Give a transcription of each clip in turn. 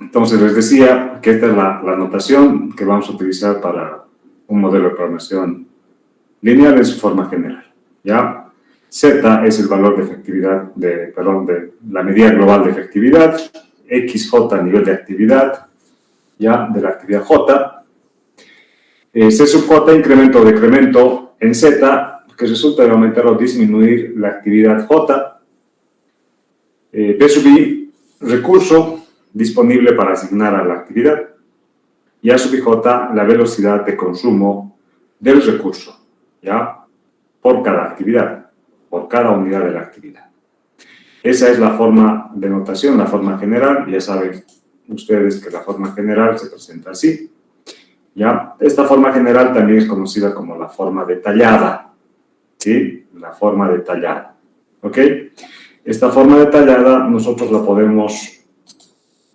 Entonces, les decía que esta es la notación que vamos a utilizar para un modelo de programación lineal en su forma general, ¿ya? Z es el valor de efectividad, de la medida global de efectividad, XJ nivel de actividad, ¿ya? De la actividad J. C sub J, incremento o decremento en Z, que resulta de aumentar o disminuir la actividad J. P sub I, recurso disponible para asignar a la actividad. Y A sub IJ, la velocidad de consumo del recurso, ¿ya? Por cada actividad, por cada unidad de la actividad. Esa es la forma de notación, la forma general. Ya saben ustedes que la forma general se presenta así, ¿ya? Esta forma general también es conocida como la forma detallada, ¿sí? La forma detallada, ¿ok? Esta forma detallada nosotros la podemos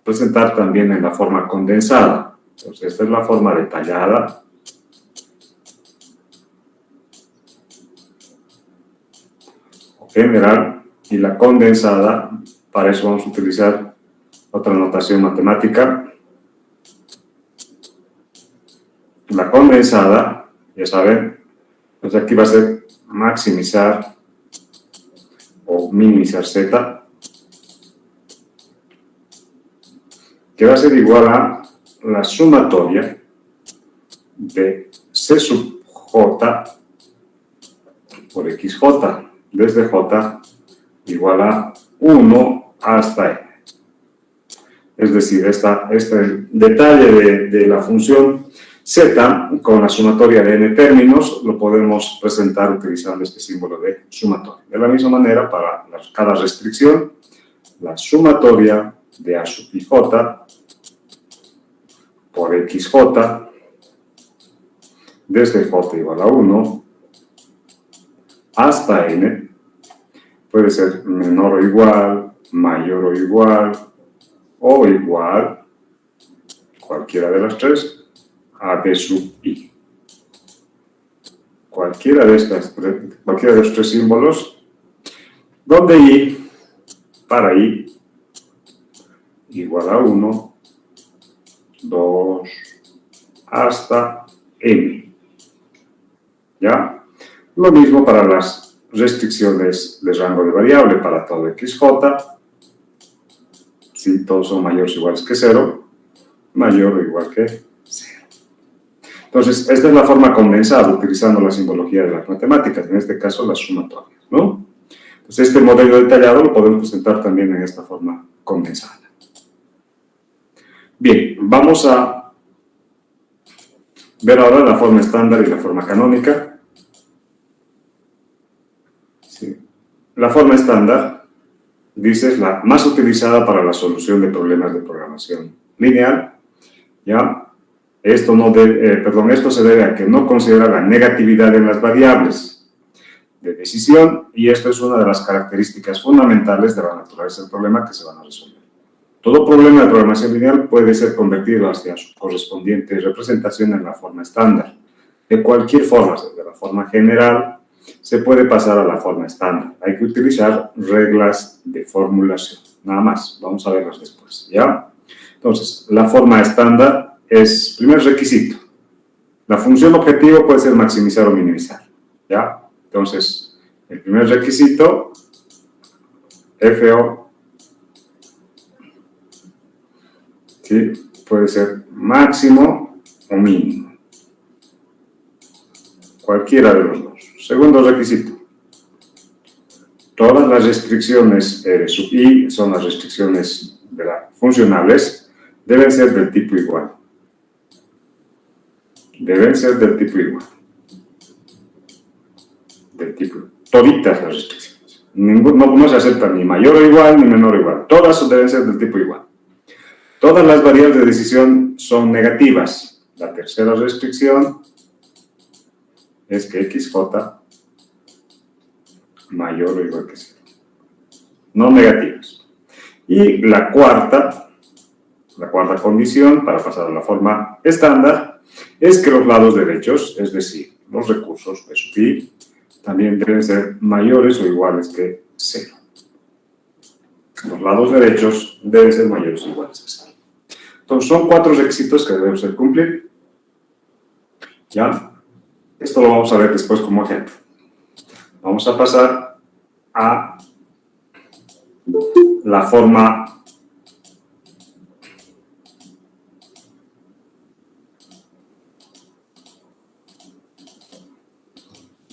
presentar también en la forma condensada. Entonces, esta es la forma detallada. O general, y la condensada, para eso vamos a utilizar otra notación matemática. La condensada, ya saben, pues aquí va a ser maximizar o minimizar Z, que va a ser igual a la sumatoria de C sub J por XJ, desde J igual a 1 hasta N. Es decir, este detalle de la función Z con la sumatoria de N términos lo podemos presentar utilizando este símbolo de sumatoria. De la misma manera, para cada restricción, la sumatoria de A sub IJ por XJ desde J igual a 1 hasta N puede ser menor o igual, mayor o igual, cualquiera de las tres, a B sub I. Cualquiera de los tres símbolos, donde I, para I, igual a 1, 2, hasta N. ¿Ya? Lo mismo para las restricciones de rango de variable, para todo XJ. Si todos son mayores o iguales que 0, mayor o igual que 0. Entonces, esta es la forma condensada, utilizando la simbología de las matemáticas, en este caso las sumatorias, ¿no? Entonces, este modelo detallado lo podemos presentar también en esta forma condensada. Bien, vamos a ver ahora la forma estándar y la forma canónica. Sí. La forma estándar, dice, es la más utilizada para la solución de problemas de programación lineal, ¿ya? Esto se debe a que no considera la negatividad en las variables de decisión, y esto es una de las características fundamentales de la naturaleza del problema que se van a resolver. Todo problema de programación lineal puede ser convertido hacia su correspondiente representación en la forma estándar. De cualquier forma, desde la forma general, se puede pasar a la forma estándar. Hay que utilizar reglas de formulación, nada más. Vamos a verlas después, ¿ya? Entonces, la forma estándar es, primer requisito, la función objetivo puede ser maximizar o minimizar, ¿ya? Entonces, el primer requisito, FO, ¿sí? Puede ser máximo o mínimo, cualquiera de los dos. Segundo requisito, todas las restricciones sub I son las restricciones funcionales, deben ser del tipo igual. Deben ser del tipo igual. Toditas las restricciones. No se acepta ni mayor o igual ni menor o igual. Todas deben ser del tipo igual. Todas las variables de decisión son negativas. La tercera restricción es que XJ mayor o igual que 0. No negativas. Y la cuarta condición para pasar a la forma estándar es que los lados derechos, es decir, los recursos P sub I, también deben ser mayores o iguales que 0. Los lados derechos deben ser mayores o iguales que 0. Entonces, son 4 requisitos que debemos de cumplir. ¿Ya? Esto lo vamos a ver después como ejemplo. Vamos a pasar a la forma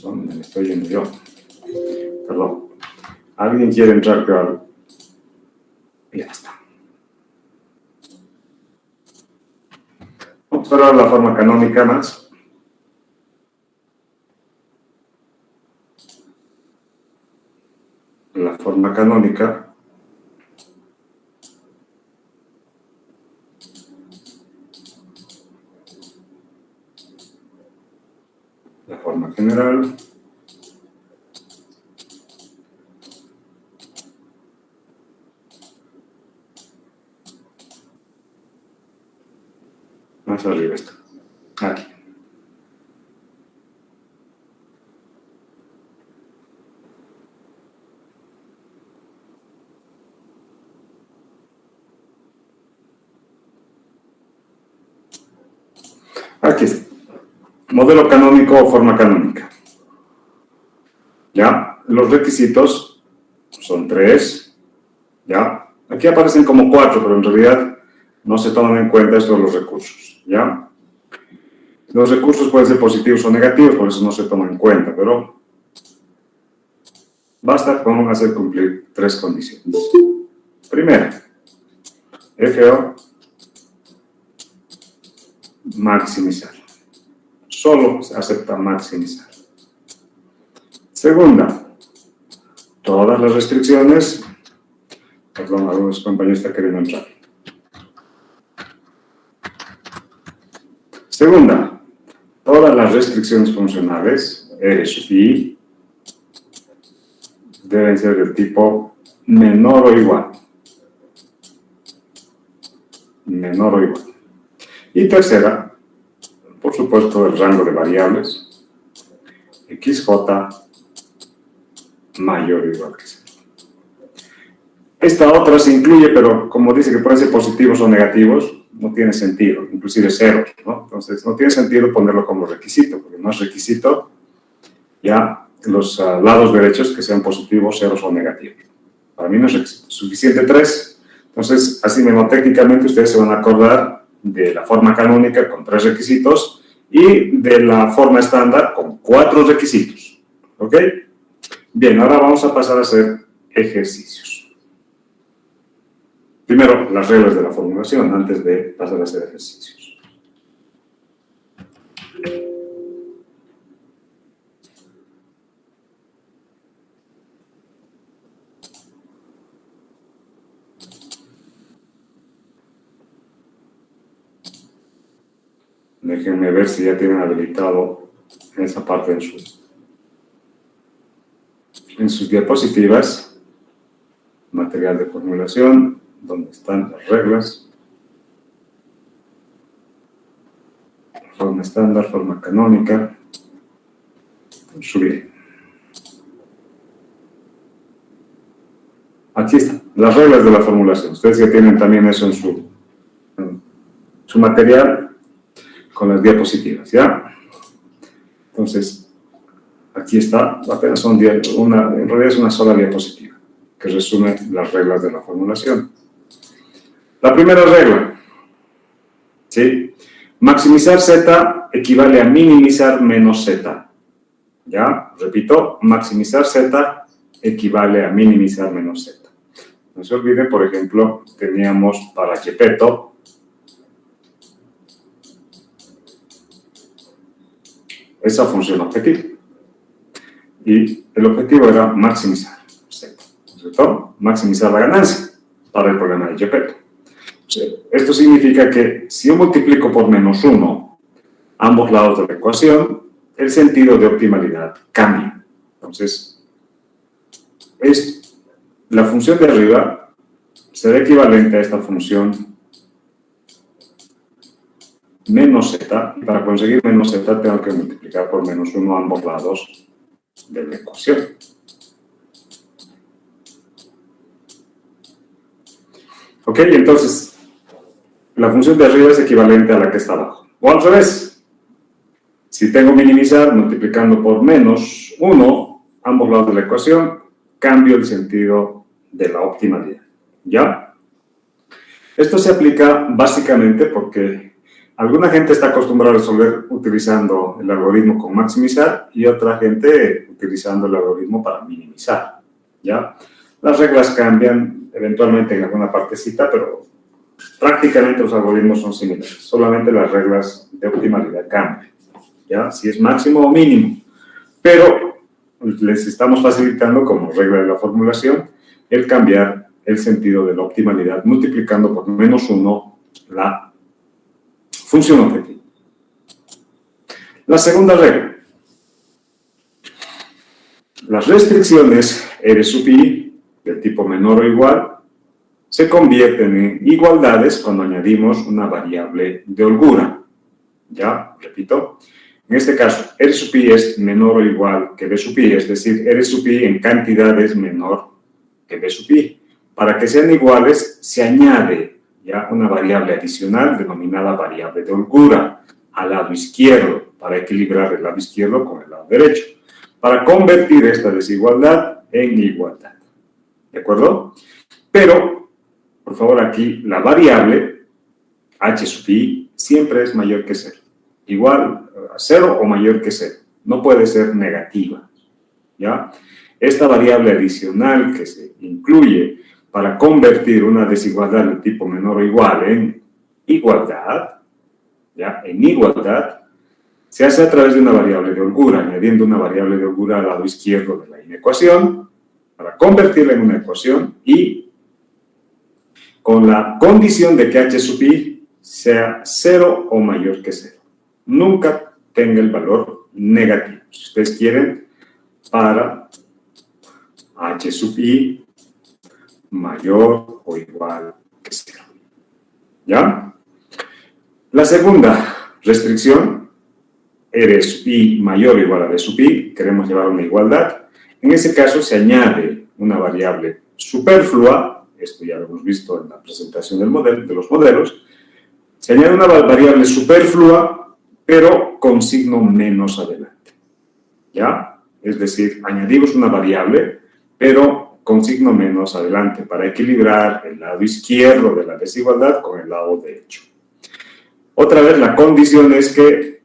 ¿dónde me estoy yendo yo? Perdón. ¿Alguien quiere entrar, creo? Ya está. Vamos a ver la forma canónica más. La forma canónica la forma general más arriba esto. Aquí. Aquí está. Modelo canónico o forma canónica. ¿Ya? Los requisitos son 3. ¿Ya? Aquí aparecen como 4, pero en realidad no se toman en cuenta estos los recursos. ¿Ya? Los recursos pueden ser positivos o negativos, por eso no se toman en cuenta, pero basta con hacer cumplir 3 condiciones. Primera, FO maximizar. Solo se acepta maximizar. Segunda, todas las restricciones. Perdón, algunos compañeros están queriendo entrar. Segunda, todas las restricciones funcionales, R sub I, deben ser del tipo menor o igual. Menor o igual. Y tercera, por supuesto, el rango de variables, XJ mayor o igual que 0. Esta otra se incluye, pero como dice que pueden ser positivos o negativos, no tiene sentido, inclusive 0, ¿no? Entonces, no tiene sentido ponerlo como requisito, porque no es requisito ya los lados derechos que sean positivos, ceros o negativos. Para mí no es requisito. Suficiente 3. Entonces, así mnemotécnicamente ustedes se van a acordar de la forma canónica con 3 requisitos y de la forma estándar con 4 requisitos. ¿Ok? Bien, ahora vamos a pasar a hacer ejercicios. Primero, las reglas de la formulación antes de pasar a hacer ejercicios. Déjenme ver si ya tienen habilitado esa parte en sus diapositivas. Material de formulación, donde están las reglas. Forma estándar, forma canónica. Subir. Aquí están, las reglas de la formulación. Ustedes ya tienen también eso en su material con las diapositivas, ¿ya? Entonces, aquí está, apenas son en realidad es una sola diapositiva que resume las reglas de la formulación. La primera regla, ¿sí? Maximizar Z equivale a minimizar menos Z. ¿Ya? Repito, maximizar Z equivale a minimizar menos Z. No se olviden, por ejemplo, teníamos para Gepetto esa función objetivo. Y el objetivo era maximizar Z, ¿cierto? Maximizar la ganancia para el problema de Gepetto. Esto significa que si yo multiplico por menos 1 ambos lados de la ecuación, el sentido de optimalidad cambia. Entonces, la función de arriba será equivalente a esta función menos Z, y para conseguir menos Z tengo que multiplicar por menos 1 ambos lados de la ecuación. Ok, entonces, la función de arriba es equivalente a la que está abajo. O al revés, si tengo minimizar multiplicando por menos 1, ambos lados de la ecuación, cambio el sentido de la optimalidad. ¿Ya? Esto se aplica básicamente porque alguna gente está acostumbrada a resolver utilizando el algoritmo con maximizar y otra gente utilizando el algoritmo para minimizar. ¿Ya? Las reglas cambian eventualmente en alguna partecita, pero prácticamente los algoritmos son similares. Solamente las reglas de optimalidad cambian. ¿Ya? Si es máximo o mínimo. Pero les estamos facilitando como regla de la formulación el cambiar el sentido de la optimalidad multiplicando por menos 1 la función objetiva. La segunda regla. Las restricciones R sub i del tipo menor o igual se convierten en igualdades cuando añadimos una variable de holgura. ¿Ya? Repito. En este caso, R sub i es menor o igual que B sub i, es decir, R sub i en cantidad es menor que B sub i. Para que sean iguales, se añade ya una variable adicional denominada variable de holgura al lado izquierdo, para equilibrar el lado izquierdo con el lado derecho, para convertir esta desigualdad en igualdad. ¿De acuerdo? Pero, por favor, aquí la variable h sub i siempre es mayor que 0. Igual a 0 o mayor que 0. No puede ser negativa. ¿Ya? Esta variable adicional que se incluye para convertir una desigualdad de tipo menor o igual en igualdad, ¿ya? En igualdad, se hace a través de una variable de holgura, añadiendo una variable de holgura al lado izquierdo de la inecuación, para convertirla en una ecuación y con la condición de que h sub i sea 0 o mayor que 0. Nunca tenga el valor negativo. Si ustedes quieren, para h sub i mayor o igual que 0. ¿Ya? La segunda restricción, R sub i mayor o igual a B sub i, queremos llevar una igualdad. En ese caso se añade una variable superflua, esto ya lo hemos visto en la presentación del modelo, de los modelos, se añade una variable superflua, pero con signo menos adelante. ¿Ya? Es decir, añadimos una variable, pero con signo menos adelante, para equilibrar el lado izquierdo de la desigualdad con el lado derecho. Otra vez, la condición es que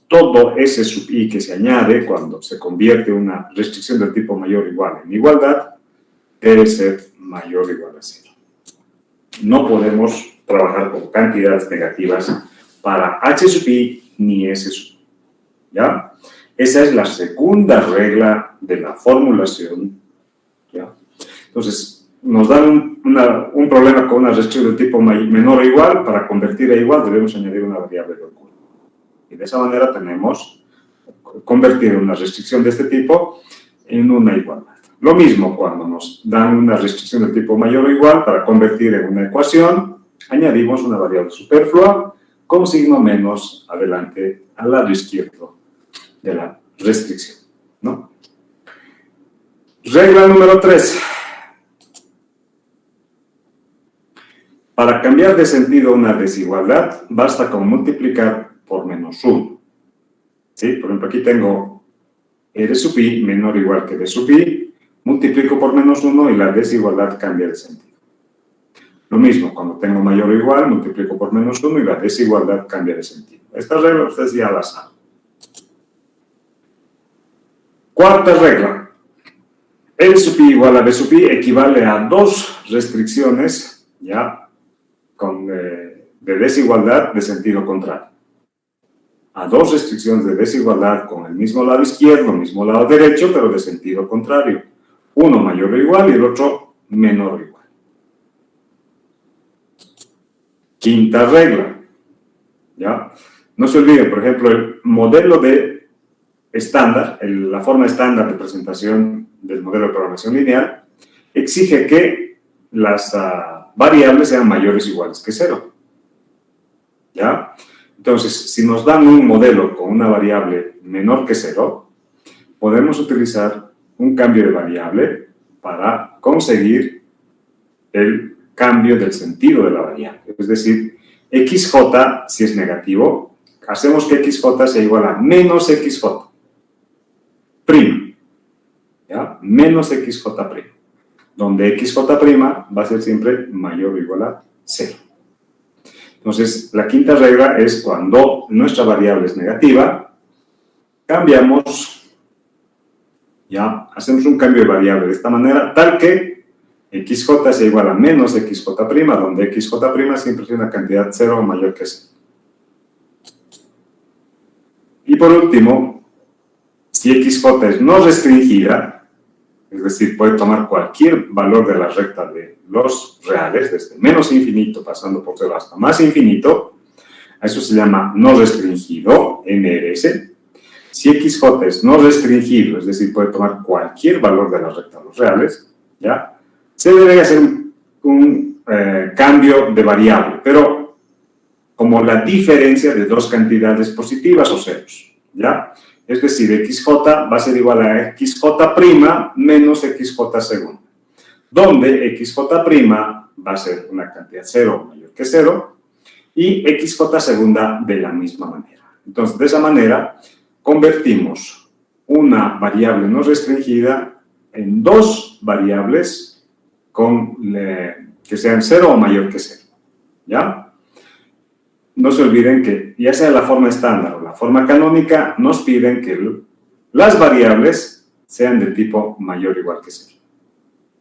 todo S sub i que se añade cuando se convierte una restricción del tipo mayor o igual en igualdad, debe ser mayor o igual a 0. No podemos trabajar con cantidades negativas para h sub i ni s sub i. ¿Ya? Esa es la segunda regla de la formulación. ¿Ya? Entonces, nos dan un problema con una restricción del tipo menor o igual. Para convertir a igual debemos añadir una variable de holgura. Y de esa manera tenemos convertir una restricción de este tipo en una igualdad. Lo mismo cuando nos dan una restricción del tipo mayor o igual, para convertir en una ecuación, añadimos una variable superflua con signo menos adelante al lado izquierdo de la restricción, ¿no? Regla número 3. Para cambiar de sentido una desigualdad, basta con multiplicar por menos 1. ¿Sí? Por ejemplo, aquí tengo R sub i menor o igual que B sub i, multiplico por menos 1 y la desigualdad cambia de sentido. Lo mismo, cuando tengo mayor o igual, multiplico por menos 1 y la desigualdad cambia de sentido. Esta regla ustedes ya la saben. Cuarta regla. R sub i igual a B sub i equivale a dos restricciones, ya, de desigualdad de sentido contrario. A dos restricciones de desigualdad con el mismo lado izquierdo, mismo lado derecho, pero de sentido contrario. Uno mayor o igual y el otro menor o igual. Quinta regla. ¿Ya? No se olviden, por ejemplo, el modelo de estándar, la forma estándar de presentación del modelo de programación lineal, exige que las variables sean mayores o iguales que 0. ¿Ya? Entonces, si nos dan un modelo con una variable menor que 0, podemos utilizar un cambio de variable para conseguir el cambio del sentido de la variable. Es decir, XJ, si es negativo, hacemos que XJ sea igual a menos XJ prima, ¿ya? Menos XJ prima, donde XJ prima va a ser siempre mayor o igual a 0. Entonces, la quinta regla es cuando nuestra variable es negativa, cambiamos, ya, hacemos un cambio de variable de esta manera, tal que XJ sea igual a menos XJ prima, donde XJ prima siempre es una cantidad 0 o mayor que 0. Y por último, si XJ es no restringida, es decir, puede tomar cualquier valor de la recta de los reales, desde menos infinito pasando por 0 hasta más infinito, a eso se llama no restringido, NRS. Si XJ es no restringido, es decir, puede tomar cualquier valor de la recta de los reales, ¿ya? Se debe hacer un cambio de variable, pero como la diferencia de dos cantidades positivas o ceros, ¿ya? Es decir, XJ va a ser igual a XJ prima menos XJ segunda, donde XJ prima va a ser una cantidad 0 mayor que 0 y XJ segunda de la misma manera. Entonces, de esa manera, convertimos una variable no restringida en dos variables que sean 0 o mayor que 0, ¿ya? No se olviden que, ya sea la forma estándar o la forma canónica, nos piden que las variables sean de tipo mayor o igual que 0.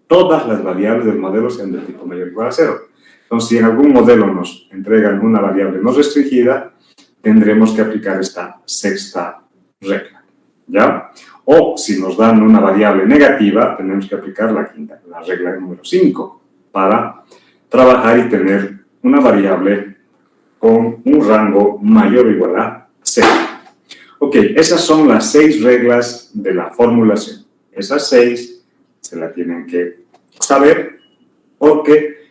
Todas las variables del modelo sean de tipo mayor o igual a 0. Entonces, si en algún modelo nos entregan una variable no restringida, tendremos que aplicar esta sexta regla, ¿ya? O si nos dan una variable negativa, tenemos que aplicar la quinta, la regla número 5, para trabajar y tener una variable con un rango mayor o igual a 0. Ok, esas son las 6 reglas de la formulación. Esas 6 se las tienen que saber porque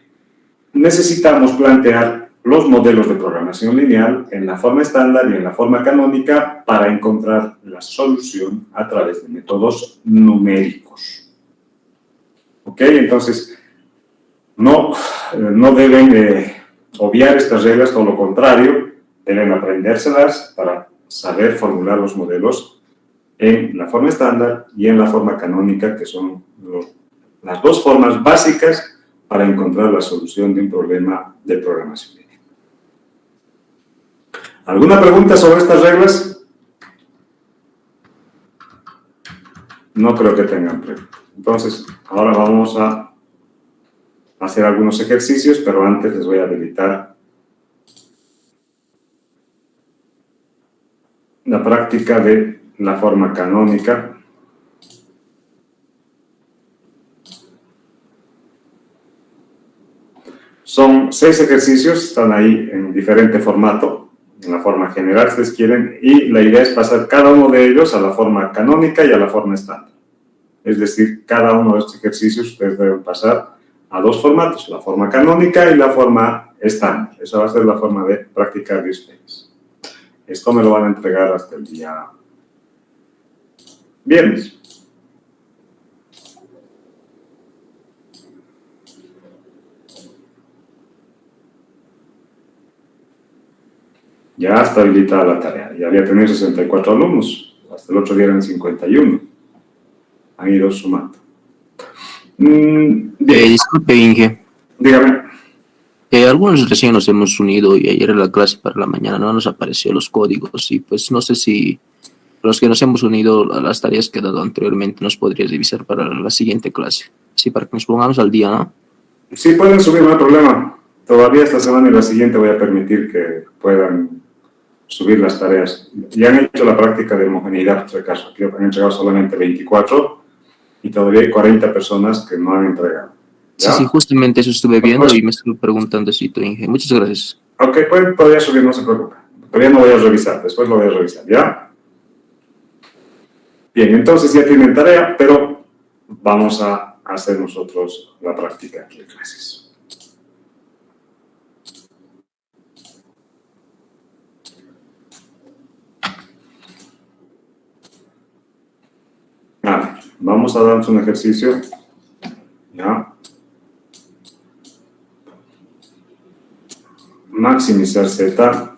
necesitamos plantear los modelos de programación lineal en la forma estándar y en la forma canónica para encontrar la solución a través de métodos numéricos. Ok, entonces no deben obviar estas reglas, todo lo contrario, deben aprendérselas para saber formular los modelos en la forma estándar y en la forma canónica, que son las dos formas básicas para encontrar la solución de un problema de programación lineal. ¿Alguna pregunta sobre estas reglas? No creo que tengan preguntas. Entonces, ahora vamos a hacer algunos ejercicios, pero antes les voy a habilitar la práctica de la forma canónica. Son 6 ejercicios, están ahí en diferente formato, en la forma general si ustedes quieren, y la idea es pasar cada uno de ellos a la forma canónica y a la forma estándar. Es decir, cada uno de estos ejercicios ustedes deben pasar a dos formatos, la forma canónica y la forma estándar. Esa va a ser la forma de practicar de ustedes. Esto me lo van a entregar hasta el día viernes. Ya está habilitada la tarea. Ya había tenido 64 alumnos. Hasta el otro día eran 51. Han ido sumando. Disculpe, Inge. Dígame. Algunos recién nos hemos unido y ayer en la clase para la mañana no nos apareció los códigos y pues no sé si los que nos hemos unido a las tareas que he dado anteriormente nos podrías revisar para la siguiente clase. Sí, para que nos pongamos al día, ¿no? Sí, pueden subir, no hay problema. Todavía esta semana y la siguiente voy a permitir que puedan subir las tareas. Ya han hecho la práctica de homogeneidad, por si acaso. Aquí han entregado solamente 24 y todavía hay 40 personas que no han entregado. ¿Ya? Sí, justamente eso estuve viendo y me estuve preguntando si tú, Inge. Muchas gracias. Ok, pueden todavía subir, no se preocupe. Todavía no voy a revisar, después lo voy a revisar, ¿ya? Bien, entonces ya tienen tarea, pero vamos a hacer nosotros la práctica aquí en clases. Vale, vamos a darnos un ejercicio, ¿ya? maximizar Z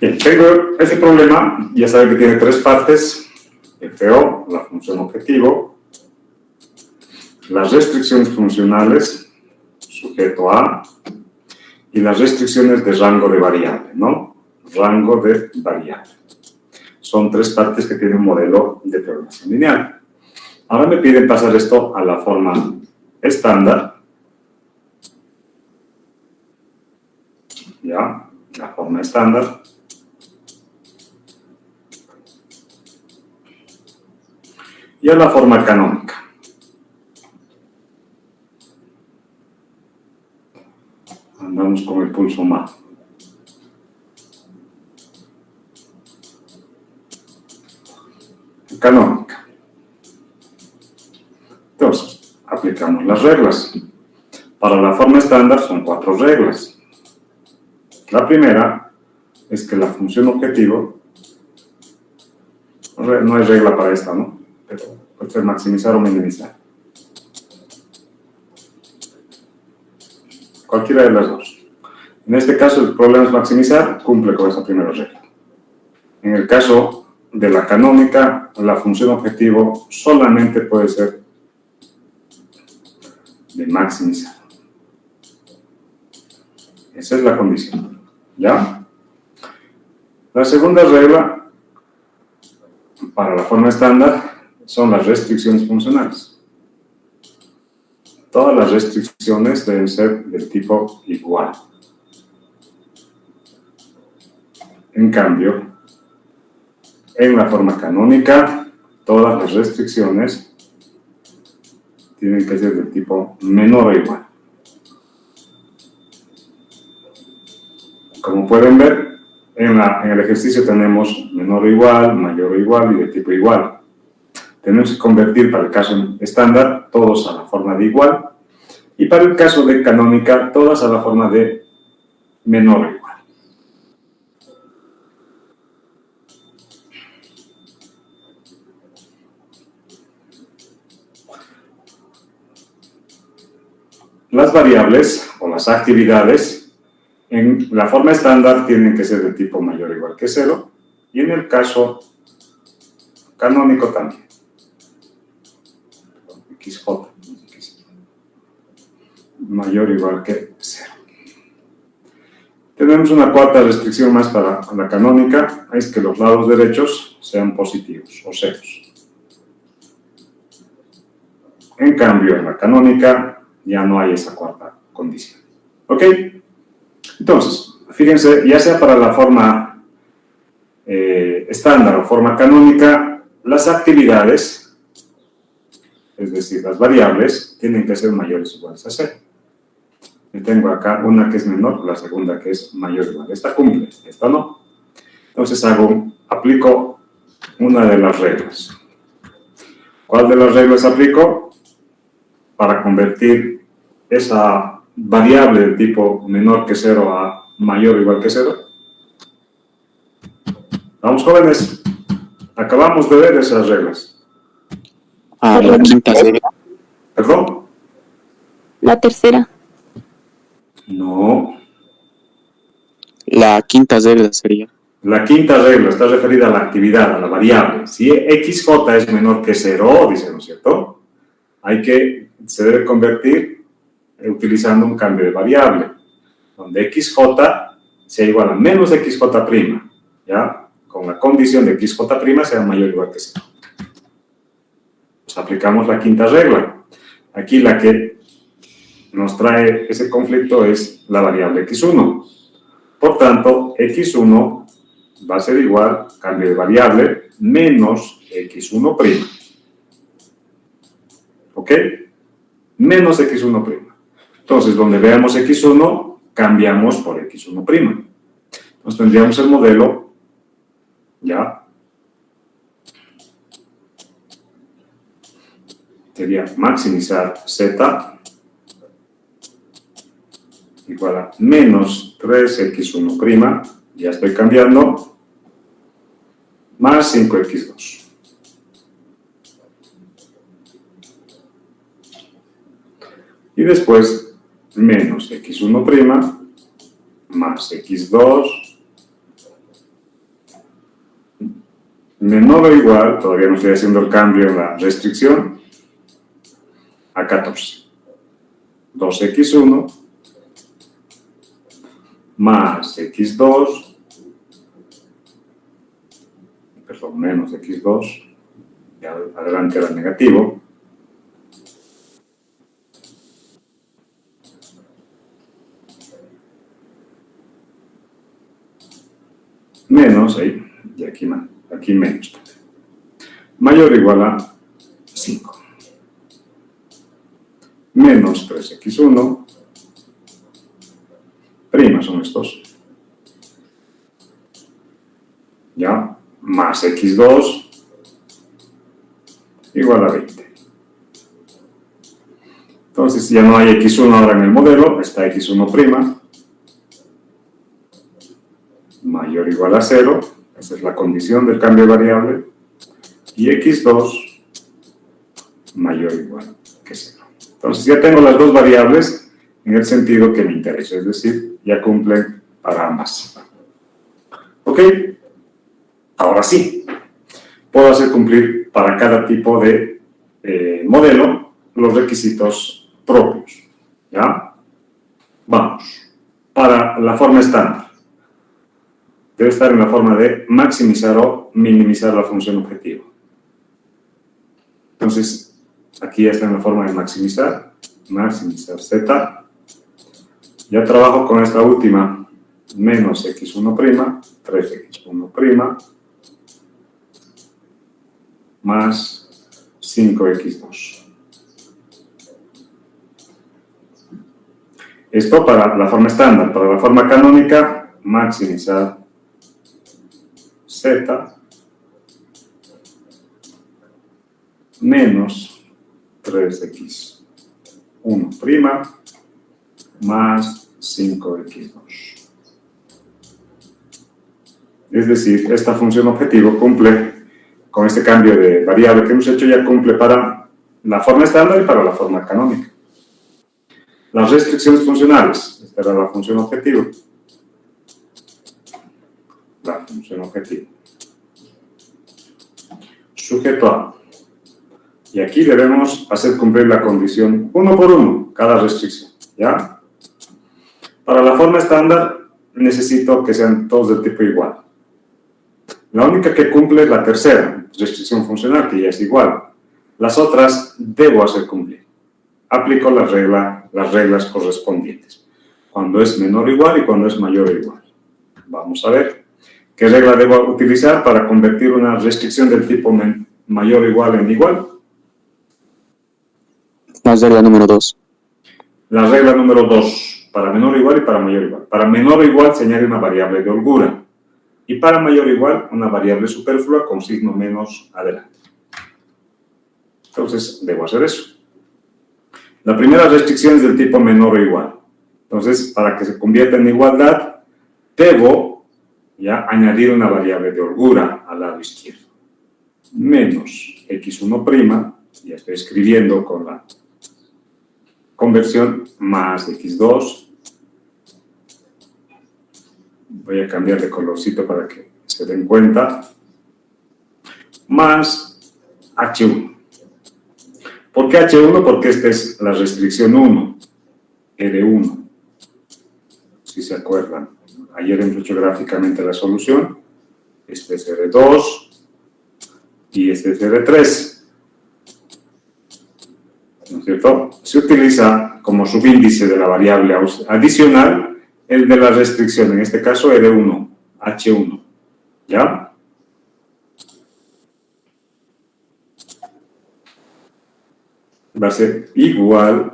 Bien, tengo ese problema, ya saben que tiene tres partes: FO, la función objetivo, las restricciones funcionales, sujeto A, y las restricciones de rango de variable, ¿no? Rango de variable. Son tres partes que tiene un modelo de programación lineal. Ahora me piden pasar esto a la forma estándar. Ya, la forma estándar. Y a la forma canónica. Andamos con el pulso más. Canónica. Entonces, aplicamos las reglas. Para la forma estándar son 4 reglas. La primera es que la función objetivo, no hay regla para esta, ¿no? Pero puede ser maximizar o minimizar. Cualquiera de las dos. En este caso, el problema es maximizar, cumple con esa primera regla. En el caso de la canónica, la función objetivo solamente puede ser de maximizar. Esa es la condición. ¿Ya? La segunda regla para la forma estándar son las restricciones funcionales. Todas las restricciones deben ser del tipo igual. En cambio, en la forma canónica, todas las restricciones tienen que ser del tipo menor o igual. Como pueden ver, en el ejercicio tenemos menor o igual, mayor o igual y de tipo igual. Tenemos que convertir para el caso estándar todos a la forma de igual y para el caso de canónica todas a la forma de menor o igual. Las variables o las actividades en la forma estándar tienen que ser de tipo mayor o igual que 0 y en el caso canónico también. XJ mayor o igual que 0. Tenemos una cuarta restricción más para la canónica, es que los lados derechos sean positivos o ceros. En cambio, en la canónica ya no hay esa cuarta condición. ¿Ok? Entonces, fíjense, ya sea para la forma estándar o forma canónica, las actividades, es decir, las variables, tienen que ser mayores o iguales a 0. Yo tengo acá una que es menor, la segunda que es mayor o igual. Esta cumple, esta no. Entonces aplico una de las reglas. ¿Cuál de las reglas aplico? Para convertir esa variable de tipo menor que 0 a mayor o igual que 0. Vamos, jóvenes. Acabamos de ver esas reglas. La quinta regla. ¿Perdón? La tercera. No. La quinta regla sería. La quinta regla está referida a la actividad, a la variable. Si XJ es menor que 0, dice, ¿no es cierto? Se debe convertir utilizando un cambio de variable, donde XJ sea igual a menos XJ', ¿ya? Con la condición de XJ' sea mayor o igual que 0. Pues aplicamos la quinta regla. Aquí la que nos trae ese conflicto es la variable x1. Por tanto, x1 va a ser igual, cambio de variable, menos x1'. ¿Ok? Menos x1'. Entonces, donde veamos x1, cambiamos por x1'. Entonces, tendríamos el modelo, ¿ya? Sería maximizar z igual a menos 3x1', ya estoy cambiando, más 5x2. Y después, menos x1' más x2 menor o igual, todavía no estoy haciendo el cambio en la restricción, a 14. 2x1 más x2, perdón, menos x2, ya adelante era negativo, menos, ahí, y aquí menos, mayor o igual a 5, menos 3x1, prima son estos, ya, más x2 igual a 20. Entonces ya no hay x1 ahora en el modelo, está x1', mayor o igual a 0, esa es la condición del cambio de variable, y x2 mayor o igual que 0. Entonces ya tengo las dos variables en el sentido que me interesa, es decir, ya cumplen para ambas. ¿Ok? Ahora sí, puedo hacer cumplir para cada tipo de modelo los requisitos propios. ¿Ya? Vamos. Para la forma estándar, debe estar en la forma de maximizar o minimizar la función objetivo. Entonces, aquí ya está en la forma de maximizar z. Ya trabajo con esta última, menos x1', 3x1', más 5x2. Esto para la forma estándar. Para la forma canónica, maximizar z menos 3x1' más 5x2. Es decir, esta función objetivo cumple, con este cambio de variable que hemos hecho, ya cumple para la forma estándar y para la forma canónica. Las restricciones funcionales, esta era la función objetivo. La función objetivo. Sujeto a. Y aquí debemos hacer cumplir la condición uno por uno, cada restricción, ¿ya? Para la forma estándar necesito que sean todos del tipo igual. La única que cumple es la tercera, restricción funcional, que ya es igual. Las otras debo hacer cumplir. Aplico las reglas correspondientes. Cuando es menor o igual y cuando es mayor o igual. Vamos a ver qué regla debo utilizar para convertir una restricción del tipo mayor o igual en igual. La regla número 2. La regla número 2. Para menor o igual y para mayor o igual. Para menor o igual se añade una variable de holgura. Y para mayor o igual, una variable superflua con signo menos adelante. Entonces, debo hacer eso. La primera restricción es del tipo menor o igual. Entonces, para que se convierta en igualdad, debo ya añadir una variable de holgura al lado izquierdo. Menos x1', ya estoy escribiendo con la conversión, más x2. Voy a cambiar de colorcito para que se den cuenta. Más h1. ¿Por qué h1? Porque esta es la restricción 1, R1. Si se acuerdan. Ayer hemos hecho gráficamente la solución. Este es R2 y este es R3. ¿no es cierto? Se utiliza como subíndice de la variable adicional el de la restricción, en este caso R1, H1, ¿ya? Va a ser igual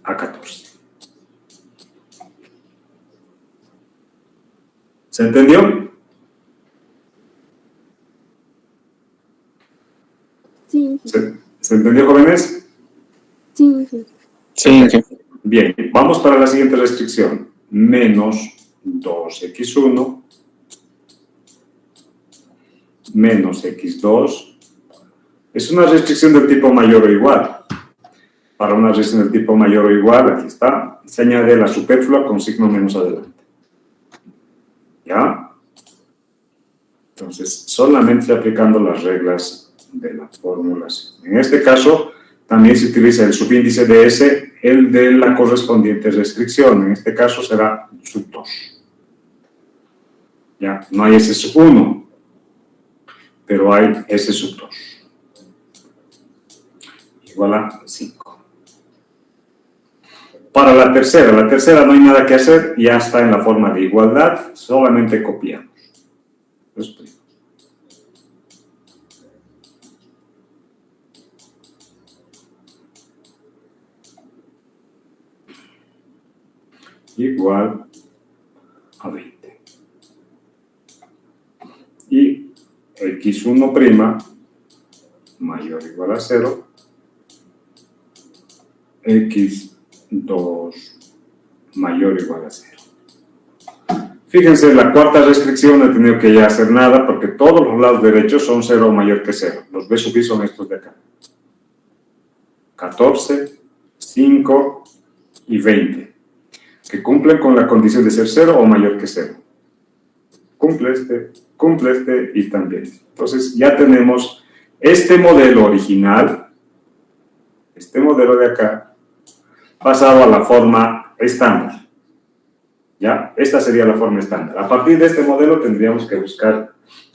a 14. ¿Se entendió? Sí, ¿Se entendió, jóvenes? sí, sí. Sí, sí. Bien, vamos para la siguiente restricción. Menos 2x1 menos x2 es una restricción del tipo mayor o igual. Para una restricción del tipo mayor o igual, aquí está, se añade la superflua con signo menos adelante. ¿Ya? Entonces, solamente aplicando las reglas de la formulación. En este caso, también se utiliza el subíndice de S, el de la correspondiente restricción. En este caso será sub 2. ¿Ya? No hay S sub 1, pero hay S sub 2. Igual a 5. Para la tercera no hay nada que hacer, ya está en la forma de igualdad, solamente copiamos. Lo explico. Igual a 20. Y x1' mayor o igual a 0, x2 mayor o igual a 0. Fíjense, la cuarta restricción no he tenido que ya hacer nada porque todos los lados derechos son 0 o mayor que 0. Los b sub i son estos de acá. 14, 5 y 20. Que cumplen con la condición de ser 0 o mayor que 0. Cumple este y también. Entonces ya tenemos este modelo original, este modelo de acá, pasado a la forma estándar. ¿Ya? Esta sería la forma estándar. A partir de este modelo tendríamos que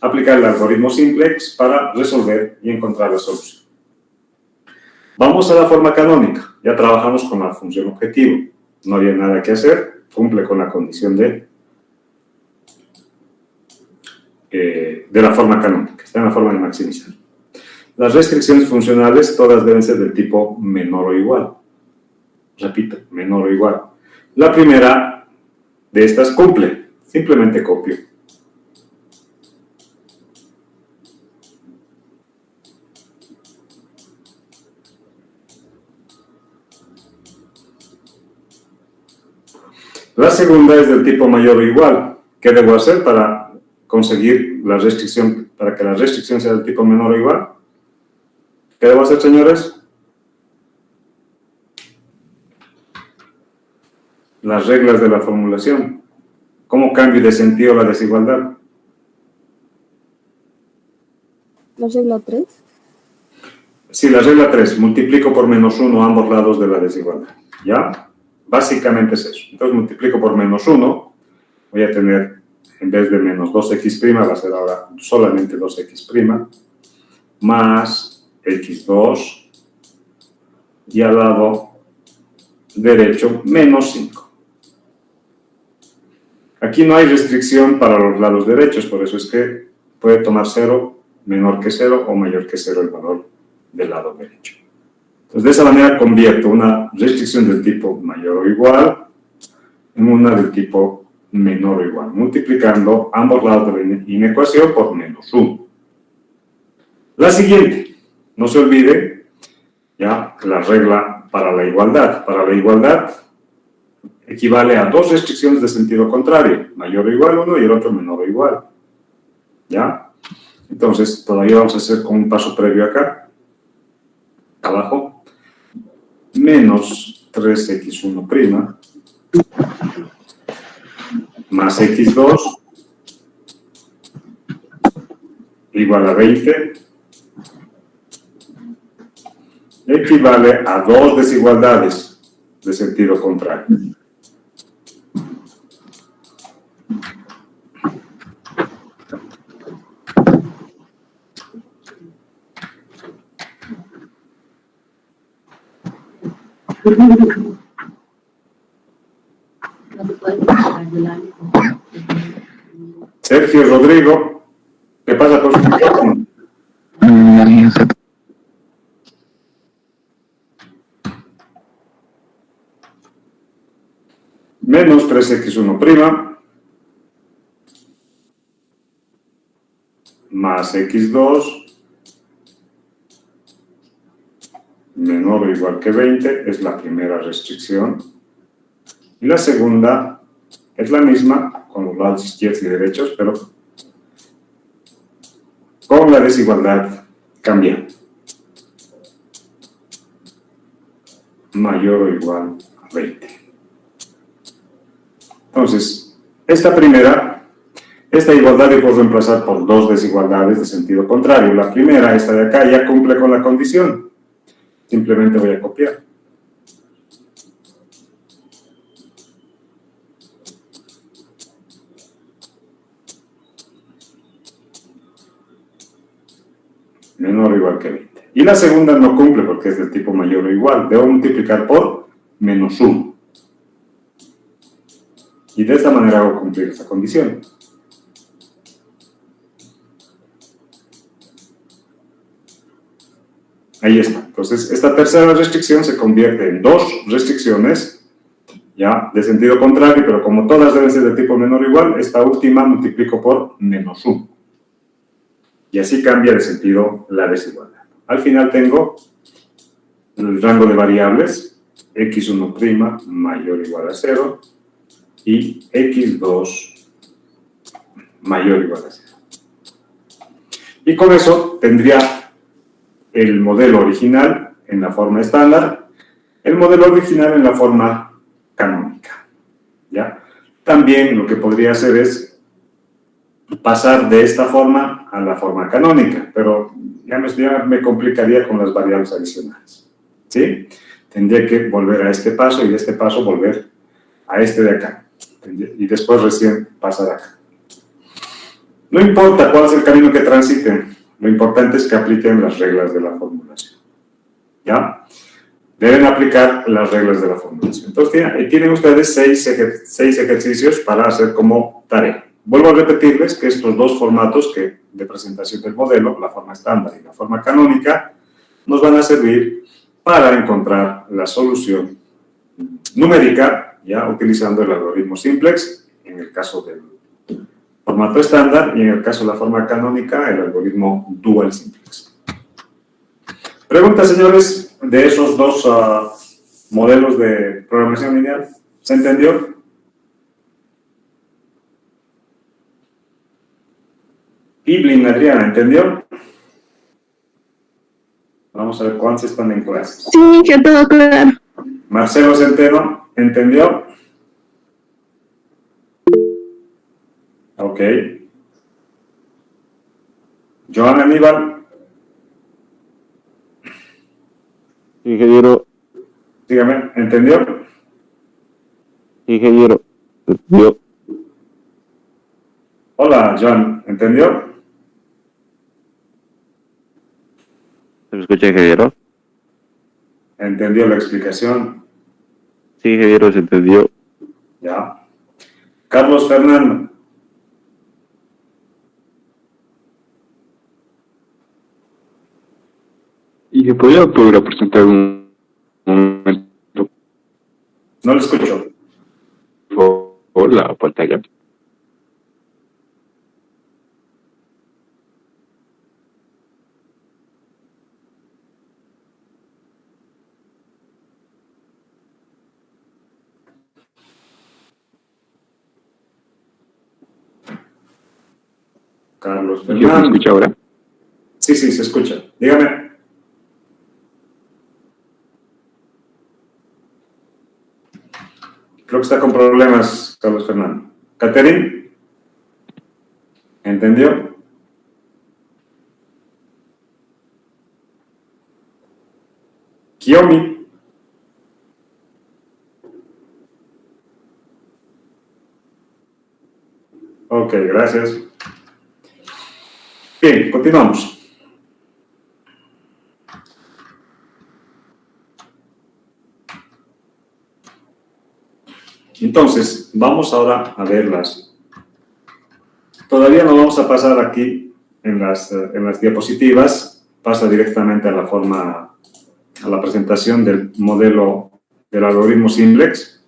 aplicar el algoritmo simplex para resolver y encontrar la solución. Vamos a la forma canónica. Ya trabajamos con la función objetivo. No había nada que hacer. Cumple con la condición de la forma canónica. Está en la forma de maximizar. Las restricciones funcionales todas deben ser del tipo menor o igual. Repito, menor o igual. La primera de estas cumple. Simplemente copio. La segunda es del tipo mayor o igual. ¿Qué debo hacer para conseguir la restricción, para que la restricción sea del tipo menor o igual? ¿Qué debo hacer, señores? Las reglas de la formulación. ¿Cómo cambio de sentido la desigualdad? ¿La regla 3? Sí, la regla 3. Multiplico por menos 1 ambos lados de la desigualdad. ¿Ya? Básicamente es eso. Entonces multiplico por menos 1. Voy a tener, en vez de menos 2x', va a ser ahora solamente 2x', más x2, y al lado derecho, menos 5. Aquí no hay restricción para los lados derechos, por eso es que puede tomar 0, menor que 0 o mayor que 0 el valor del lado derecho. Entonces, de esa manera convierto una restricción del tipo mayor o igual en una del tipo menor o igual, multiplicando ambos lados de la inecuación por menos 1. La siguiente, no se olvide, ya la regla para la igualdad. Para la igualdad equivale a dos restricciones de sentido contrario, mayor o igual uno y el otro menor o igual. ¿Ya? Entonces, todavía vamos a hacer con un paso previo acá, abajo, menos 3x1' más x2 igual a 20 equivale a dos desigualdades de sentido contrario. Sergio Rodrigo, ¿qué pasa con su micrófono? Menos 3x1' más x2 menor o igual que 20 es la primera restricción. Y la segunda es la misma con los lados izquierdos y derechos, pero con la desigualdad cambiante. Mayor o igual a 20. Entonces, esta igualdad yo puedo reemplazar por dos desigualdades de sentido contrario. La primera, esta de acá, ya cumple con la condición. Simplemente voy a copiar. Menor o igual que 20. Y la segunda no cumple porque es del tipo mayor o igual. Debo multiplicar por menos 1. Y de esta manera hago cumplir esta condición. Ahí está. Entonces, esta tercera restricción se convierte en dos restricciones, ya, de sentido contrario, pero como todas deben ser de tipo menor o igual, esta última multiplico por menos 1. Y así cambia de sentido la desigualdad. Al final tengo el rango de variables, x1' mayor o igual a 0, y x2 mayor o igual a 0. Y con eso tendría el modelo original en la forma estándar, el modelo original en la forma canónica. ¿Ya? También lo que podría hacer es pasar de esta forma a la forma canónica, pero ya me complicaría con las variables adicionales. ¿Sí? Tendría que volver a este paso y de este paso volver a este de acá. Y después recién pasar acá. No importa cuál es el camino que transiten, lo importante es que apliquen las reglas de la formulación. ¿Ya? Deben aplicar las reglas de la formulación. Entonces, tienen ustedes seis ejercicios para hacer como tarea. Vuelvo a repetirles que estos dos formatos de presentación del modelo, la forma estándar y la forma canónica, nos van a servir para encontrar la solución numérica, ya utilizando el algoritmo simplex, en el caso del formato estándar, y en el caso de la forma canónica, el algoritmo dual simplex. Preguntas, señores, de esos dos modelos de programación lineal. ¿Se entendió? Iblin, Adriana, ¿entendió? Vamos a ver cuántos están en clases. Sí, que todo claro. Marcelo Centeno, ¿entendió? Ok. Joan Aníbal. Ingeniero, Dígame, ¿entendió? ingeniero, yo, Hola, Joan, ¿entendió? ¿se me escucha, ingeniero? ¿Entendió la explicación? Sí, ingeniero, se entendió. Ya. Carlos Fernando. ¿Y me podría poder presentar un momento No lo escucho. por la pantalla? Carlos ¿Y se Fernando. escucha ahora? Sí, se escucha. Dígame. Creo que está con problemas, Carlos Fernando. Catherine. ¿Entendió? Kiyomi. Ok, gracias. Bien, continuamos. Entonces, vamos ahora a verlas. Todavía no vamos a pasar aquí en las diapositivas, pasa directamente a la presentación del modelo del algoritmo Simplex.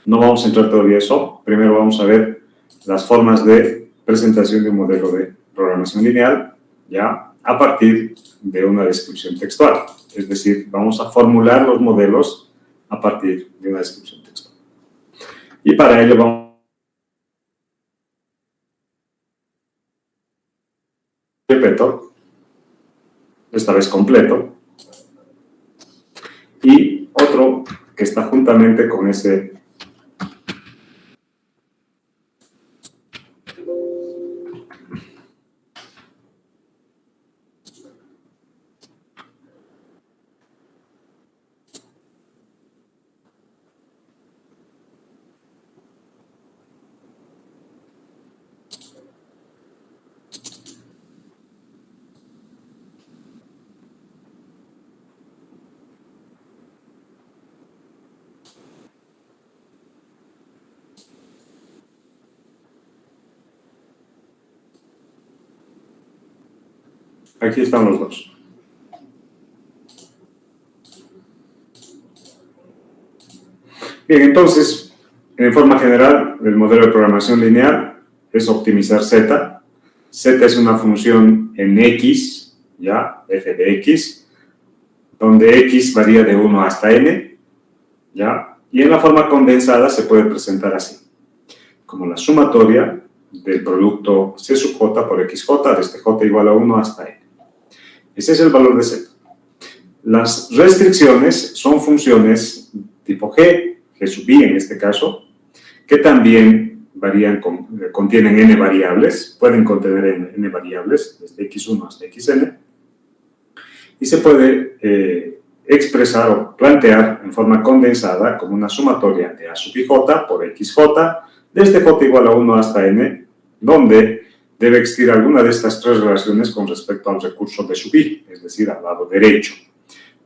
No vamos a entrar todavía a eso. Primero vamos a ver las formas de presentación de un modelo de programación lineal, ya a partir de una descripción textual. Es decir, vamos a formular los modelos a partir de una descripción textual. Y para ello vamos a Gepetto, esta vez completo, y otro que está juntamente con ese aquí están los dos. Bien, entonces, en forma general, el modelo de programación lineal es optimizar Z. Z es una función en X, ¿ya? F de X, donde X varía de 1 hasta N, ¿ya? Y en la forma condensada se puede presentar así, como la sumatoria del producto C sub J por XJ, desde J igual a 1 hasta N. Ese es el valor de Z. Las restricciones son funciones tipo G, G sub I en este caso, que también contienen n variables, pueden contener n variables, desde x1 hasta xn, y se puede expresar o plantear en forma condensada como una sumatoria de A sub i j por xj, desde j igual a 1 hasta n, donde debe existir alguna de estas tres relaciones con respecto al recurso B sub i, es decir, al lado derecho.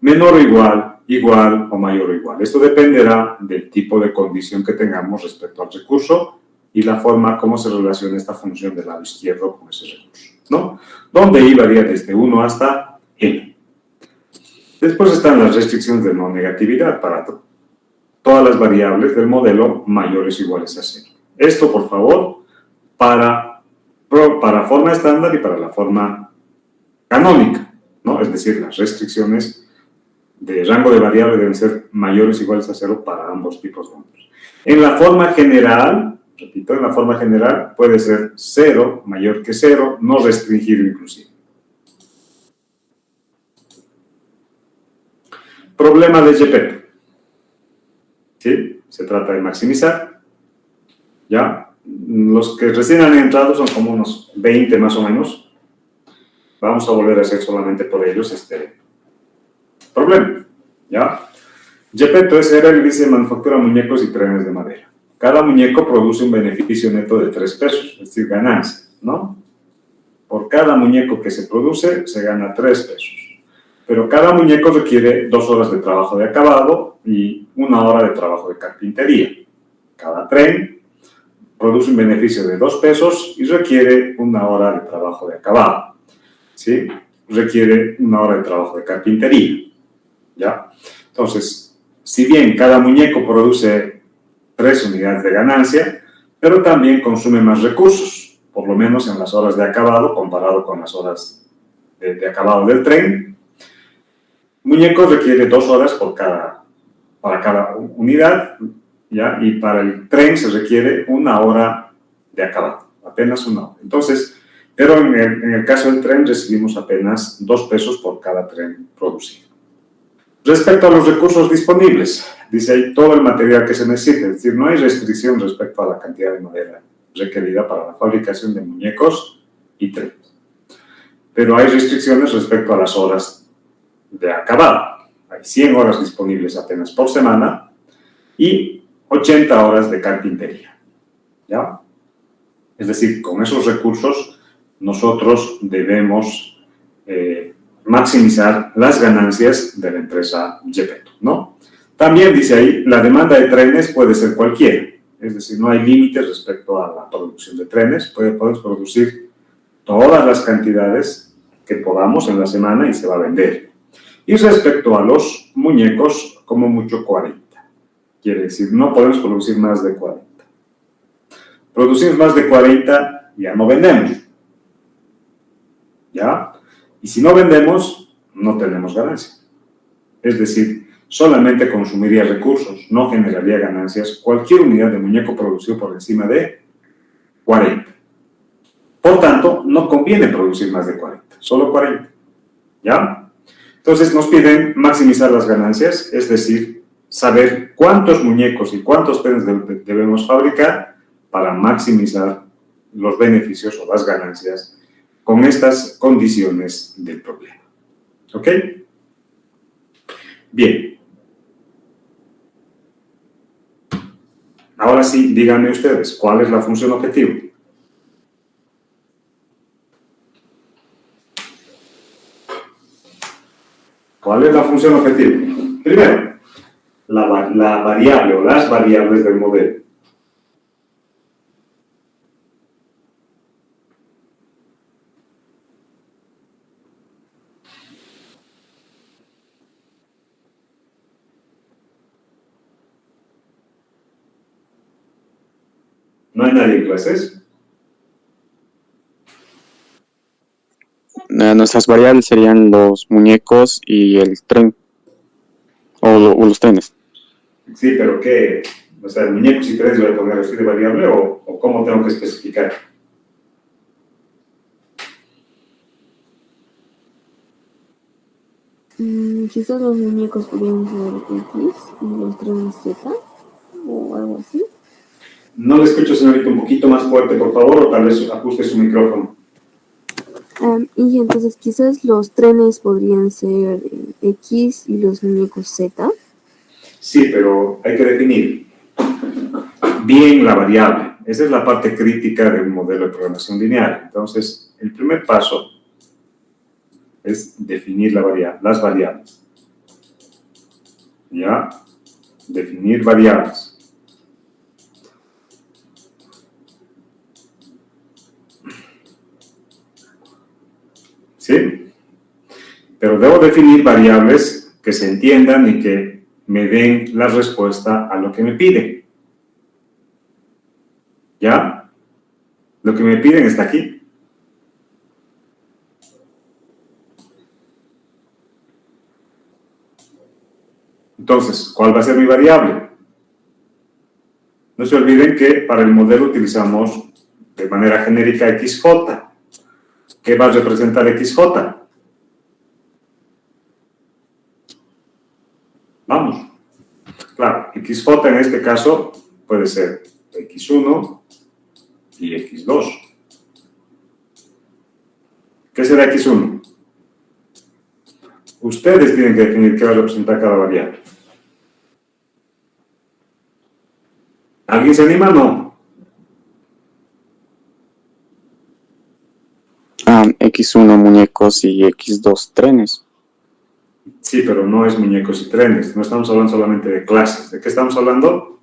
Menor o igual, igual o mayor o igual. Esto dependerá del tipo de condición que tengamos respecto al recurso y la forma como se relaciona esta función del lado izquierdo con ese recurso, ¿no? Donde i varía desde 1 hasta n. Después están las restricciones de no negatividad para todas las variables del modelo mayores o iguales a 0. Esto, por favor, para forma estándar y para la forma canónica, ¿no? Es decir, las restricciones de rango de variable deben ser mayores o iguales a 0 para ambos tipos de números. En la forma general, repito, en la forma general puede ser 0, mayor que 0, no restringido inclusive. Problema de Gepetto. ¿Sí? Se trata de maximizar. ¿Ya? Los que recién han entrado son como unos 20 más o menos. Vamos a volver a hacer solamente por ellos este problema. ¿Ya? Gepetto era el índice de manufactura de muñecos y trenes de madera. Cada muñeco produce un beneficio neto de 3 pesos, es decir, ganancia, ¿no? Por cada muñeco que se produce, se gana 3 pesos. Pero cada muñeco requiere 2 horas de trabajo de acabado y 1 hora de trabajo de carpintería. Cada tren produce un beneficio de 2 pesos y requiere 1 hora de trabajo de acabado. ¿Sí? Requiere 1 hora de trabajo de carpintería. ¿Ya? Entonces, si bien cada muñeco produce 3 unidades de ganancia, pero también consume más recursos, por lo menos en las horas de acabado comparado con las horas de acabado del tren. Muñeco requiere 2 horas para cada unidad, ¿ya? Y para el tren se requiere 1 hora de acabado, apenas 1 hora. Entonces, pero en el caso del tren recibimos apenas 2 pesos por cada tren producido. Respecto a los recursos disponibles, dice ahí todo el material que se necesita, es decir, no hay restricción respecto a la cantidad de madera requerida para la fabricación de muñecos y trenes. Pero hay restricciones respecto a las horas de acabado. Hay 100 horas disponibles apenas por semana y 80 horas de carpintería. ¿Ya? Es decir, con esos recursos nosotros debemos maximizar las ganancias de la empresa Gepetto, ¿no? También dice ahí, la demanda de trenes puede ser cualquiera. es decir, no hay límites respecto a la producción de trenes, podemos producir todas las cantidades que podamos en la semana y se va a vender. Y respecto a los muñecos, como mucho 40. Quiere decir, no podemos producir más de 40. Producimos más de 40, ya no vendemos. ¿Ya? Y si no vendemos, no tenemos ganancia. Es decir, solamente consumiría recursos, no generaría ganancias cualquier unidad de muñeco producido por encima de 40. Por tanto, no conviene producir más de 40, solo 40. ¿Ya? Entonces nos piden maximizar las ganancias, es decir, saber cuántos muñecos y cuántos trenes debemos fabricar para maximizar los beneficios o las ganancias con estas condiciones del problema. ¿Ok? Bien. Ahora sí, díganme ustedes, ¿cuál es la función objetivo? ¿Cuál es la función objetivo? Primero, la variable o las variables del modelo. ¿No hay nadie en clases? Nuestras variables serían los muñecos y el tren. O los trenes. Sí, pero ¿qué? O sea, muñecos y trenes voy a poner así de variable o cómo tengo que especificar. Quizás los muñecos podrían ser X y los trenes Z o algo así. No le escucho, señorita, un poquito más fuerte, por favor, o tal vez ajuste su micrófono. Y entonces quizás los trenes podrían ser X y los muñecos Z. Sí, pero hay que definir bien la variable. Esa es la parte crítica de un modelo de programación lineal. Entonces, el primer paso es definir las variables. ¿Ya? Definir variables. ¿Sí? Pero debo definir variables que se entiendan y que me den la respuesta a lo que me piden. ¿Ya? Lo que me piden está aquí. Entonces, ¿cuál va a ser mi variable? No se olviden que para el modelo utilizamos de manera genérica XJ. ¿Qué va a representar XJ? Vamos. Claro, XJ en este caso puede ser X1 y X2. ¿Qué será X1? Ustedes tienen que definir qué va a representar cada variable. ¿Alguien se anima? No. X1 muñecos y X2 trenes. Sí, pero no es muñecos y trenes. No estamos hablando solamente de clases. ¿De qué estamos hablando?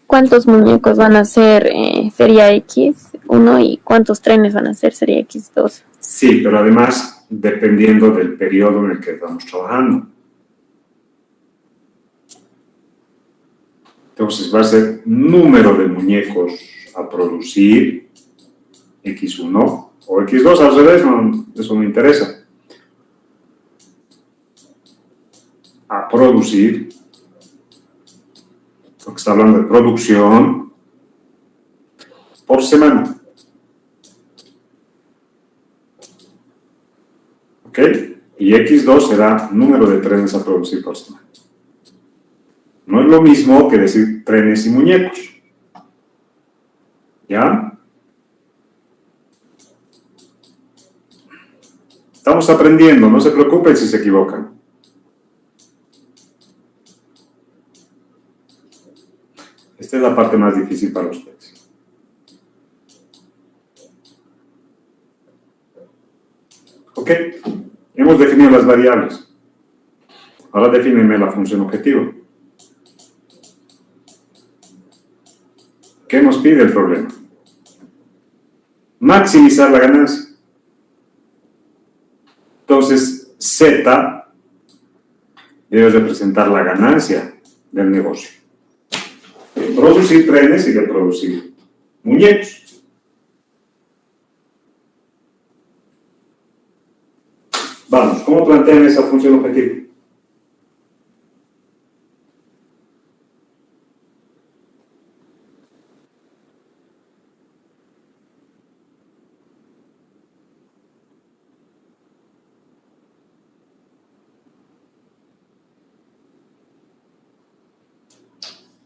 ¿Cuántos muñecos van a ser sería X1 y cuántos trenes van a ser sería X2? Sí, pero además dependiendo del periodo en el que estamos trabajando. Entonces va a ser número de muñecos a producir X1 o X2, al revés, no, eso no interesa. A producir, porque está hablando de producción por semana. ¿Ok? Y X2 será número de trenes a producir por semana. No es lo mismo que decir trenes y muñecos. ¿Ya? Estamos aprendiendo, no se preocupen si se equivocan. Esta es la parte más difícil para ustedes. ¿Ok? Hemos definido las variables. Ahora defínenme la función objetivo. ¿Qué nos pide el problema? Maximizar la ganancia. Entonces, Z debe representar la ganancia del negocio. De producir trenes y de producir muñecos. Vamos, ¿cómo plantean esa función objetiva?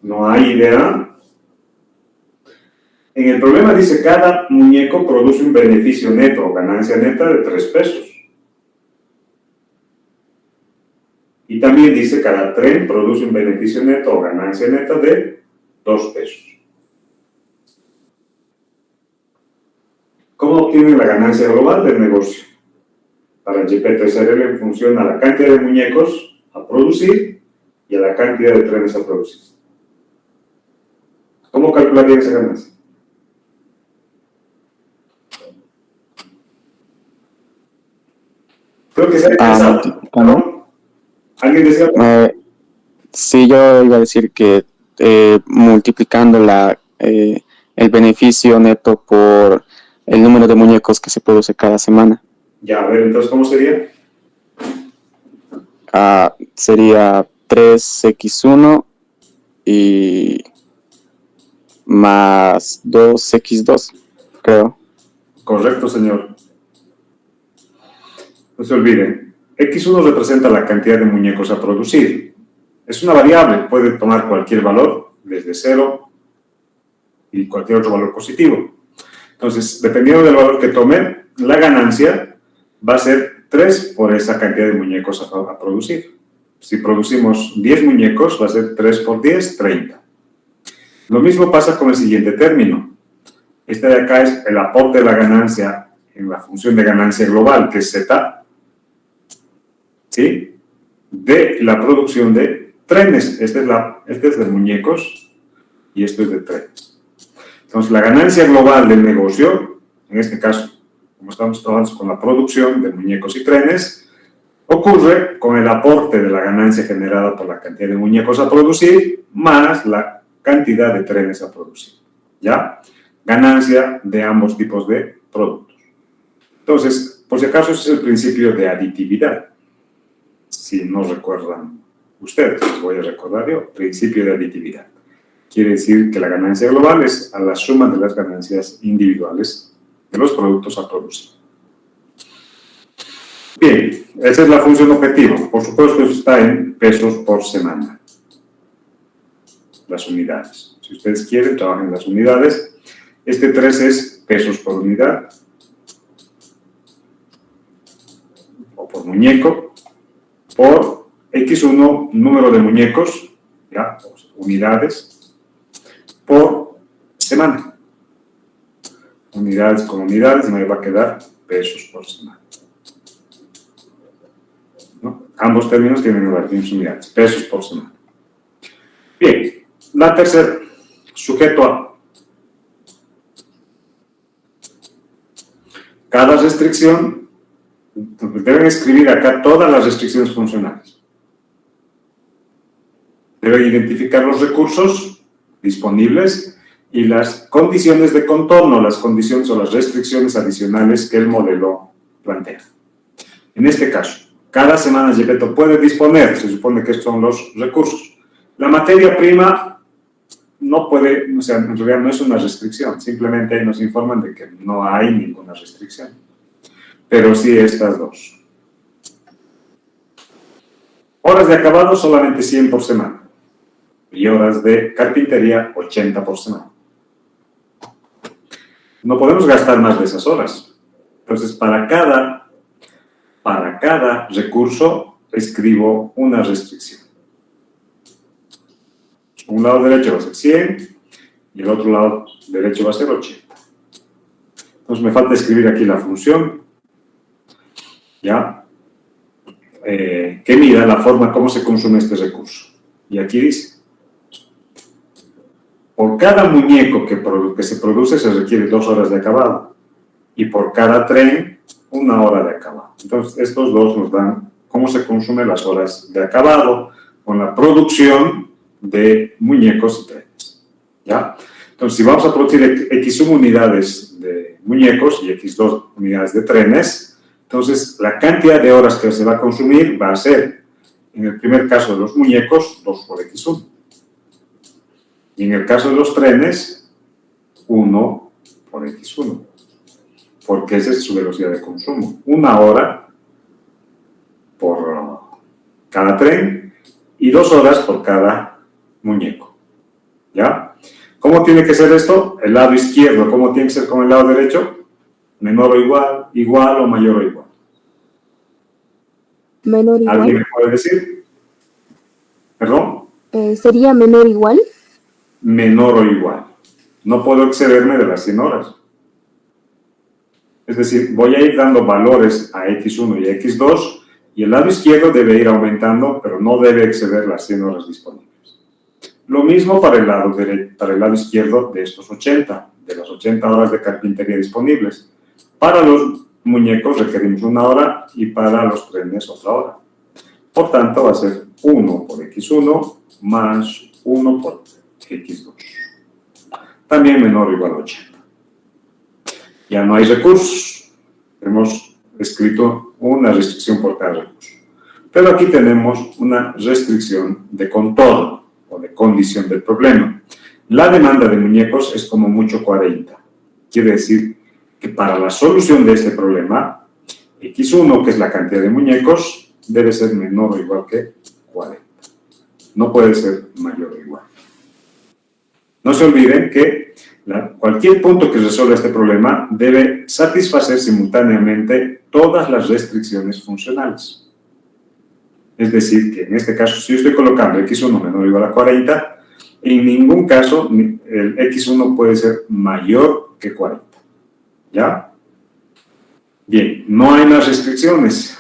No hay idea. En el problema dice cada muñeco produce un beneficio neto o ganancia neta de 3 pesos. Y también dice cada tren produce un beneficio neto o ganancia neta de 2 pesos. ¿Cómo obtienen la ganancia global del negocio? Para el Gepetto SRL en función a la cantidad de muñecos a producir y a la cantidad de trenes a producir. ¿Cómo calcularían esa ganancia? Creo que se ha pensado. ¿no? ¿Alguien decía? Sí, yo iba a decir que multiplicando el beneficio neto por el número de muñecos que se produce cada semana. Ya, a ver, entonces, ¿cómo sería? Sería 3x1 y más 2x2, creo. Correcto, señor. No se olviden, X1 representa la cantidad de muñecos a producir. Es una variable, puede tomar cualquier valor, desde 0 y cualquier otro valor positivo. Entonces, dependiendo del valor que tome, la ganancia va a ser 3 por esa cantidad de muñecos a producir. Si producimos 10 muñecos, va a ser 3 por 10, 30. Lo mismo pasa con el siguiente término. Este de acá es el aporte de la ganancia en la función de ganancia global, que es Z, ¿sí? De la producción de trenes. Este es de muñecos y esto es de trenes. Entonces, la ganancia global del negocio, en este caso, como estamos trabajando con la producción de muñecos y trenes, ocurre con el aporte de la ganancia generada por la cantidad de muñecos a producir más la cantidad de trenes a producir, ¿ya? Ganancia de ambos tipos de productos. Entonces, por si acaso, ese es el principio de aditividad. Si no recuerdan ustedes, les voy a recordar yo, principio de aditividad. Quiere decir que la ganancia global es a la suma de las ganancias individuales de los productos a producir. Bien, esa es la función objetivo. Por supuesto, eso está en pesos por semana. Las unidades. Si ustedes quieren, trabajen las unidades. Este 3 es pesos por unidad o por muñeco, por X1, número de muñecos, ¿ya? Unidades, por semana. Unidades con unidades, me va a quedar pesos por semana. ¿No? Ambos términos tienen las mismas unidades, pesos por semana. Bien. La tercera, sujeto a. Cada restricción, deben escribir acá todas las restricciones funcionales. Deben identificar los recursos disponibles y las condiciones de contorno, las condiciones o las restricciones adicionales que el modelo plantea. En este caso, cada semana Gepetto puede disponer, se supone que estos son los recursos. La materia prima no puede, o sea, en realidad no es una restricción, simplemente ahí nos informan de que no hay ninguna restricción. Pero sí estas dos. Horas de acabado solamente 100 por semana. Y horas de carpintería 80 por semana. No podemos gastar más de esas horas. Entonces, para cada recurso escribo una restricción. Un lado derecho va a ser 100 y el otro lado derecho va a ser 80. Entonces me falta escribir aquí la función, ¿ya? Que mida la forma como se consume este recurso. Y aquí dice, por cada muñeco que se produce se requiere 2 horas de acabado y por cada tren 1 hora de acabado. Entonces, estos dos nos dan cómo se consumen las horas de acabado con la producción de muñecos y trenes. ¿Ya? Entonces, si vamos a producir X1 unidades de muñecos y X2 unidades de trenes, entonces la cantidad de horas que se va a consumir va a ser, en el primer caso de los muñecos, 2 por X1. Y en el caso de los trenes, 1 por X1. Porque esa es su velocidad de consumo. 1 hora por cada tren y 2 horas por cada muñeco. ¿Ya? ¿Cómo tiene que ser esto? El lado izquierdo, ¿cómo tiene que ser con el lado derecho? Menor o igual, igual o mayor o igual. Menor o igual. ¿Alguien me puede decir? ¿Perdón? ¿Sería menor o igual? Menor o igual. No puedo excederme de las 100 horas. Es decir, voy a ir dando valores a X1 y a X2 y el lado izquierdo debe ir aumentando, pero no debe exceder las 100 horas disponibles. Lo mismo para el lado izquierdo de estos 80, de las 80 horas de carpintería disponibles. Para los muñecos requerimos 1 hora y para los trenes otra hora. Por tanto, va a ser 1 por X1 más 1 por X2. También menor o igual a 80. Ya no hay recursos. Hemos escrito una restricción por cada recurso. Pero aquí tenemos una restricción de contorno o de condición del problema. La demanda de muñecos es como mucho 40. Quiere decir que para la solución de este problema, X1, que es la cantidad de muñecos, debe ser menor o igual que 40. No puede ser mayor o igual. No se olviden que cualquier punto que resuelva este problema debe satisfacer simultáneamente todas las restricciones funcionales. Es decir, que en este caso, si yo estoy colocando X1 menor o igual a 40, en ningún caso el X1 puede ser mayor que 40. ¿Ya? Bien, no hay más restricciones.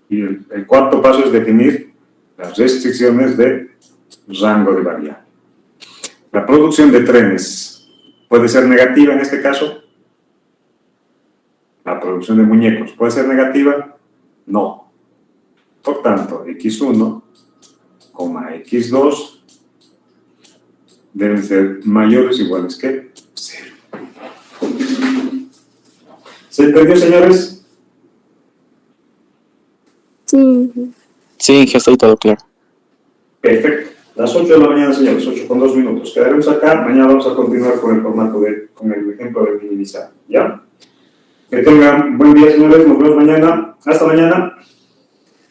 Y el cuarto paso es definir las restricciones de rango de variable. La producción de trenes puede ser negativa en este caso. La producción de muñecos puede ser negativa. No. Por tanto, X1, X2 deben ser mayores o iguales que 0. ¿Se entendió, señores? Sí. Sí, ya está todo claro. Perfecto. Las 8 de la mañana, señores, 8 con 2 minutos. Quedaremos acá. Mañana vamos a continuar con el formato con el ejemplo de minimizar. ¿Ya? Que tengan buen día, señores. Nos vemos mañana. Hasta mañana.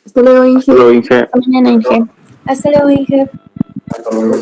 Hasta luego, Inge. Hasta luego, Inge. Mañana, Inge. Hasta luego, Inge. Hasta luego.